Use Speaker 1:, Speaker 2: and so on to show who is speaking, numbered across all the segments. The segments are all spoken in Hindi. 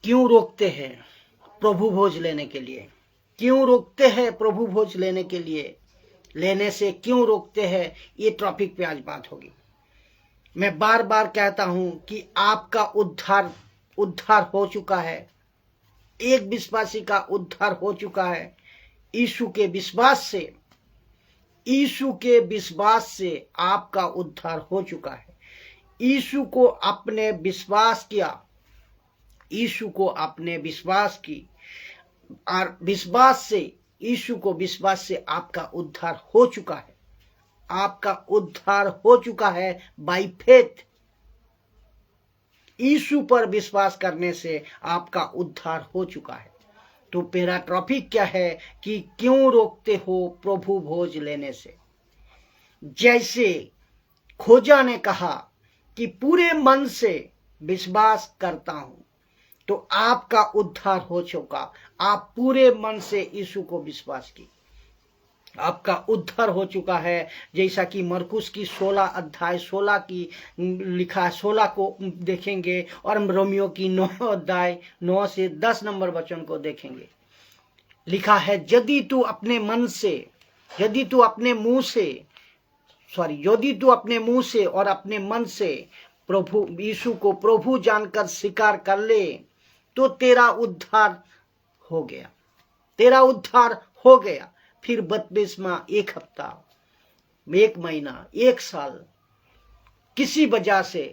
Speaker 1: क्यों रोकते हैं प्रभु भोज लेने के लिए? क्यों रोकते हैं प्रभु भोज लेने के लिए? लेने से क्यों रोकते हैं? ये टॉपिक पे आज बात होगी। मैं बार बार कहता हूं कि आपका उद्धार हो चुका है। एक विश्वासी का उद्धार हो चुका है यीशु के विश्वास से। यीशु के विश्वास से आपका उद्धार हो चुका है। यीशु को आपने विश्वास किया, यीशु को आपने विश्वास की और विश्वास से यीशु को विश्वास से आपका उद्धार हो चुका है। आपका उद्धार हो चुका है बाय फेथ। यीशु पर विश्वास करने से आपका उद्धार हो चुका है। तो मेरा टॉपिक क्या है कि क्यों रोकते हो प्रभु भोज लेने से? जैसे खोजा ने कहा कि पूरे मन से विश्वास करता हूं, तो आपका उद्धार हो चुका। आप पूरे मन से यीशु को विश्वास की, आपका उद्धार हो चुका है। जैसा कि मरकुस की 16 अध्याय 16 की लिखा है, 16 को देखेंगे और रोमियो की 9 अध्याय 9 से 10 नंबर वचन को देखेंगे। लिखा है, यदि तू अपने मुंह से और अपने मन से प्रभु यीशु को प्रभु जानकर स्वीकार कर ले, तो तेरा उद्धार हो गया। तेरा उद्धार हो गया। फिर बपतिस्मा 1 हफ्ता, 1 महीना, 1 साल किसी वजह से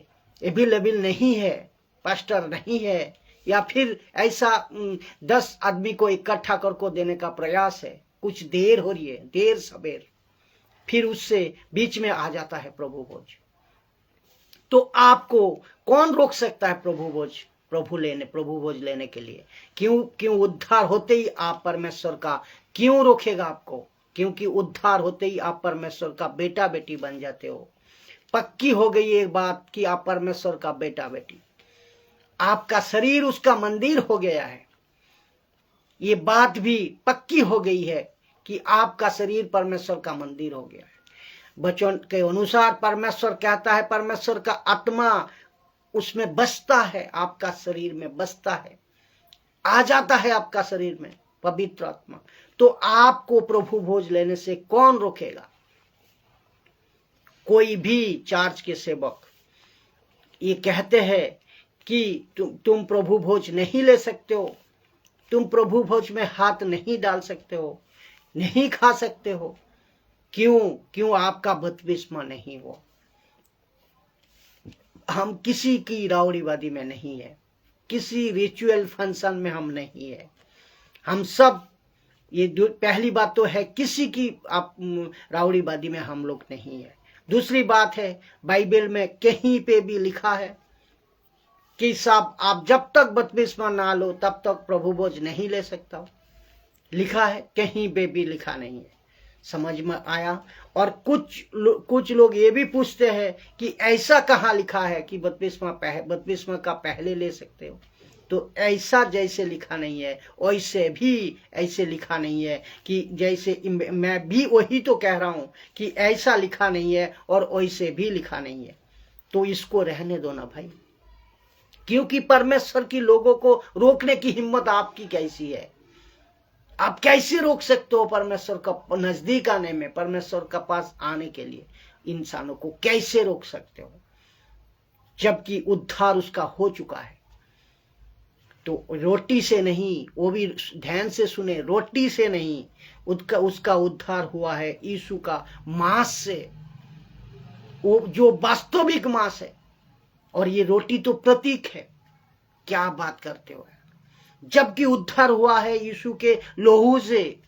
Speaker 1: अवेलेबल नहीं है, पास्टर नहीं है, या फिर ऐसा 10 आदमी को इकट्ठा करके देने का प्रयास है, कुछ देर हो रही है, देर सवेर, फिर उससे बीच में आ जाता है प्रभु भोज। तो आपको कौन रोक सकता है प्रभु भोज लेने के लिए? क्यों उद्धार होते ही आप परमेश्वर का क्यों रोकेगा आपको? क्योंकि उद्धार होते ही आप परमेश्वर का बेटा बेटी बन जाते हो। पक्की हो गई एक बात कि आप परमेश्वर का बेटा बेटी, आपका शरीर उसका मंदिर हो गया है। ये बात भी पक्की हो गई है कि आपका शरीर परमेश्वर का मंदिर हो गया है। वचन के अनुसार परमेश्वर कहता है, परमेश्वर का आत्मा उसमें बसता है, आपका शरीर में बसता है, आ जाता है आपका शरीर में पवित्र आत्मा। तो आपको प्रभु भोज लेने से कौन रोकेगा? कोई भी चर्च के सेवक ये कहते हैं कि तुम प्रभु भोज नहीं ले सकते हो, तुम प्रभु भोज में हाथ नहीं डाल सकते हो, नहीं खा सकते हो। क्यों आपका बपतिस्मा नहीं हुआ? हम किसी की रावड़ीवादी में नहीं है, किसी रिचुअल फंक्शन में हम नहीं है। हम सब, ये पहली बात तो है, किसी की आप रावड़ीवादी में हम लोग नहीं है। दूसरी बात है, बाइबल में कहीं पे भी लिखा है कि साहब आप जब तक बपतिस्मा ना लो तब तक प्रभु भोज नहीं ले सकता हो। लिखा है, कहीं पे भी लिखा नहीं है। समझ में आया? और कुछ लोग ये भी पूछते हैं कि ऐसा कहाँ लिखा है कि बपतिस्मा का पहले ले सकते हो? तो ऐसा जैसे लिखा नहीं है वैसे भी ऐसे लिखा नहीं है कि जैसे मैं भी वही तो कह रहा हूं कि ऐसा लिखा नहीं है और वैसे भी लिखा नहीं है। तो इसको रहने दो ना भाई, क्योंकि परमेश्वर की लोगों को रोकने की हिम्मत आपकी कैसी है? आप कैसे रोक सकते हो परमेश्वर का नजदीक आने में, परमेश्वर का पास आने के लिए इंसानों को कैसे रोक सकते हो, जबकि उद्धार उसका हो चुका है? तो रोटी से नहीं, वो भी ध्यान से सुने, रोटी से नहीं, उसका उद्धार हुआ है यीशु का मांस से, वो जो वास्तविक मांस है। और ये रोटी तो प्रतीक है। क्या बात करते हो? जबकि उद्धार हुआ है यीशु के लोहू से।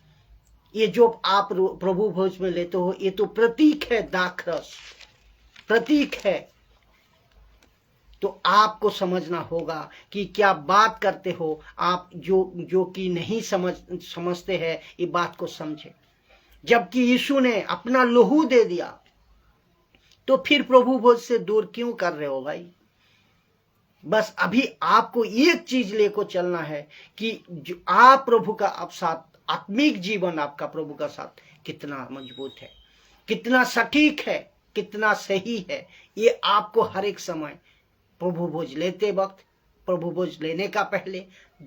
Speaker 1: ये जो आप प्रभु भोज में लेते हो ये तो प्रतीक है, दाखरस प्रतीक है। तो आपको समझना होगा कि क्या बात करते हो आप, जो कि नहीं समझते हैं, ये बात को समझे। जबकि यीशु ने अपना लोहू दे दिया, तो फिर प्रभु भोज से दूर क्यों कर रहे हो भाई? बस अभी आपको एक चीज लेकर चलना है कि जो आप प्रभु का आप साथ, आत्मिक जीवन आपका प्रभु का साथ कितना मजबूत है, कितना सटीक है, कितना सही है। ये आपको हर एक समय प्रभु भोज लेते वक्त, प्रभु भोज लेने का पहले,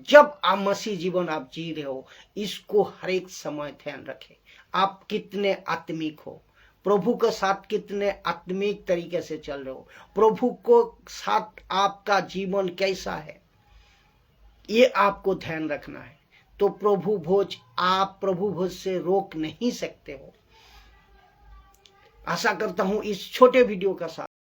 Speaker 1: जब आप मसीह जीवन आप जी रहे हो, इसको हर एक समय ध्यान रखें। आप कितने आत्मिक हो, प्रभु के साथ कितने आत्मिक तरीके से चल रहे हो, प्रभु को साथ आपका जीवन कैसा है, ये आपको ध्यान रखना है। तो प्रभु भोज आप प्रभु भोज से रोक नहीं सकते हो। आशा करता हूं इस छोटे वीडियो का साथ